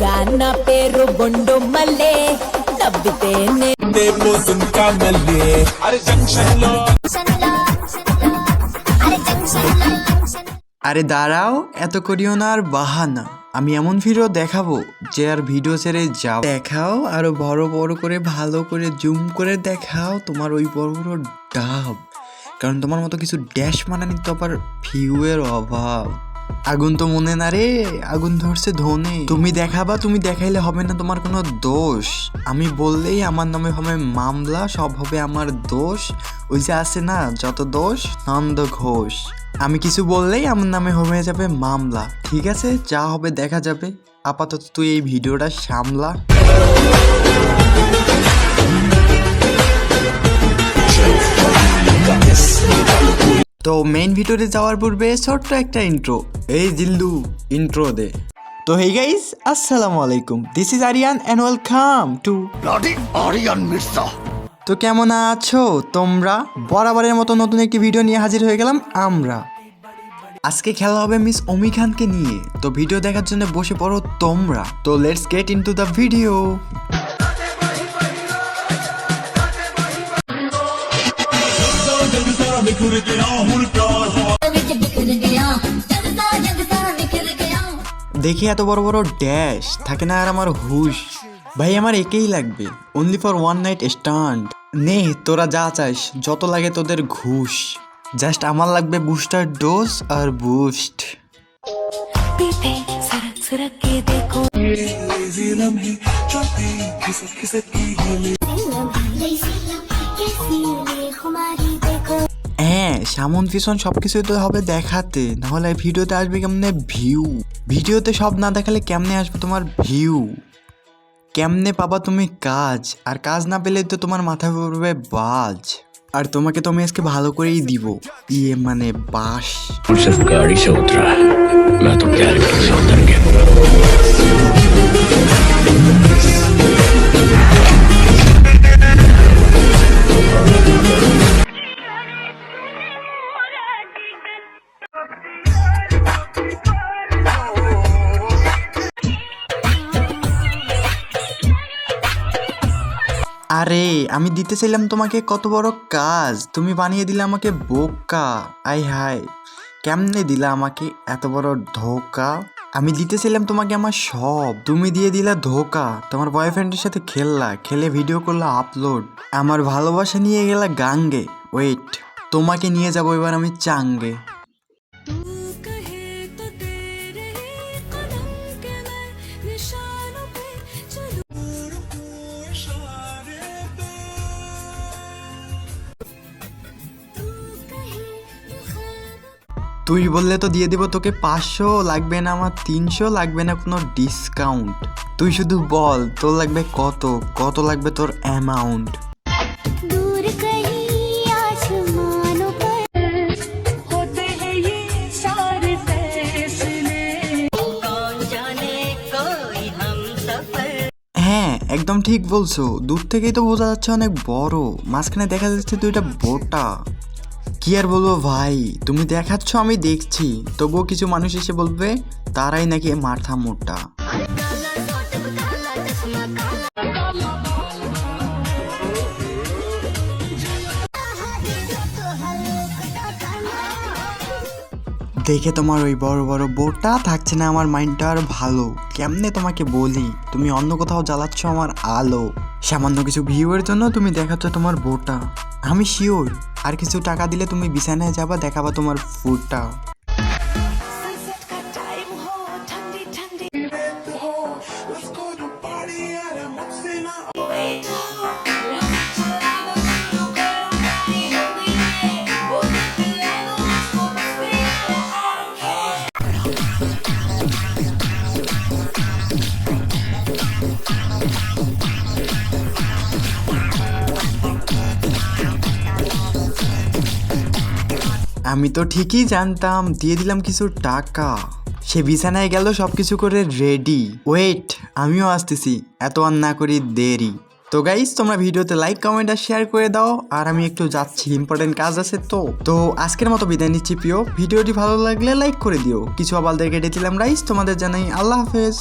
గాన పేరు బొండు మల్లే నవ్వితేనే పోతుంటా మళ్ళీ అరే జంక్షన్ లో আরে দাঁড়াও, এত করিও না আর বাহানা। আমি এমন ভিডিও দেখাবো যে আর ভিডিও ছেড়ে যাও। দেখাও, আরো বড় বড় করে ভালো করে জুম করে দেখাও তোমার ওই বড় বড় ডাব, কারণ তোমার মতো কিছু ড্যাশ মানানি তো আবার ভিউ এর অভাব। আগুন তো মনে না রে, আগুন ধরছে ধনে। তুমি দেখাবা, তুমি দেখাইলে হবে না তোমার কোনো দোষ। আমি বললেই আমার নামে হবে মামলা, সব হবে আমার দোষ। ওই যে আছে না, যত দোষ নন্দ ঘোষ। আমি কিছু বললেই আমার নামে হয়ে যাবে মামলা। ঠিক আছে, যা হবে দেখা যাবে। আপাতত তুই এই ভিডিওটা সামলা। তো মেইন ভিডিওতে যাওয়ার পূর্বে ছোট্ট একটা ইন্ট্রো। এই জিল্লু, ইন্ট্রো দে। তো হেই গাইস, আসসালামু আলাইকুম, this is Aryan and welcome to bloody Aryan Mirza. তো কেমন আছো তোমরা? বরাবরের মতো নতুন একটি ভিডিও নিয়ে হাজির হয়ে গেলাম আমরা। আজকে খেলা হবে মিস অমি খানকে নিয়ে। তো ভিডিও দেখার জন্য বসে পড়ো তোমরা। তো let's get into the video. দেখি এত বড় বড় ড্যাশ থাকে না আর আমার হুশ। ভাই আমার একেই লাগবে, only for one night stand. নে তোরা যা চাইস, যত লাগে তোদের ঘুষ। জাস্ট আমার লাগবে বুস্টার ডোজ আর বুস্ট। হ্যাঁ, সামন পিছন সবকিছুই তো হবে দেখাতে, নাহলে ভিডিওতে আসবে কেমনে ভিউ? ভিডিওতে সব না দেখালে কেমনে আসবে তোমার ভিউ? কেমনে পাবা তুমি কাজ? আর কাজ না পেলে তো তোমার মাথায় পড়বে বাজ। আর তোমাকে তো আমি আজকে ভালো করেই দিব, ইয়ে মানে বাস। सिर्फ गाड़ी से उतरा है, मैं तो कैरेक्टर से उतर गया। আরে আমি দিতে চাইলাম তোমাকে কত বড় কাজ, তুমি বানিয়ে দিলে আমাকে বোকা। আই হাই, কেমনে দিলা আমাকে এত বড় ধোকা? আমি দিতে চাইলাম তোমাকে আমার সব, তুমি দিয়ে দিলা ধোকা। তোমার বয়ফ্রেন্ডের সাথে খেললা, খেলে ভিডিও করলা আপলোড, আমার ভালোবাসা নিয়ে গেলা গাঙ্গে। ওয়েট, তোমাকে নিয়ে যাবো এবার আমি চাঙ্গে। তুই বললে তো দিয়ে দিব তোকে 500, লাগবে না আমার 300, লাগবে না কোনো ডিসকাউন্ট। তুই শুধু বল তোর লাগবে কত, কত লাগবে তোর অ্যামাউন্ট। হ্যাঁ একদম ঠিক বলছো, দূর থেকেই তো বোঝা যাচ্ছে অনেক বড়, মাঝখানে দেখা যাচ্ছে দুইটা বোটা। কি আর বলবো ভাই, তুমি দেখাচ্ছ আমি দেখছি, তবুও কিছু মানুষ এসে বলবে তারাই নাকি মাথা মোটা। দেখে তোমার ওই বড় বড় বোটা থাকছে না আমার মাইন্ডটা আর ভালো। কেমনে তোমাকে বলি, তুমি অন্য কোথাও জ্বালাচ্ছ আমার আলো। সামান্য কিছু ভিউয়ের জন্য তুমি দেখাচ্ছ তোমার বোটা। আমি শিওর আর কিছু টাকা দিলে তুমি বিছানায় যাবা, দেখাবা তোমার ফুটটা। আমি তো ঠিকই জানতাম, দিয়ে দিলাম কিছু টাকা। সে বিছানায় গেল সবকিছু করে রেডি। ওয়েট, আমিও আসতেছি, এত আর না করি দেরি। তো গাইস তোমরা ভিডিওতে লাইক কমেন্ট আর শেয়ার করে দাও, আর আমি একটু যাচ্ছি, ইম্পর্টেন্ট কাজ আছে। তো আজকের মতো বিদায় নিচ্ছি প্রিয়। ভিডিওটি ভালো লাগলে লাইক করে দিও। কিছু আবালদেরকে ডেটিলাম রাইস, তোমাদের জানাই আল্লাহ হাফেজ।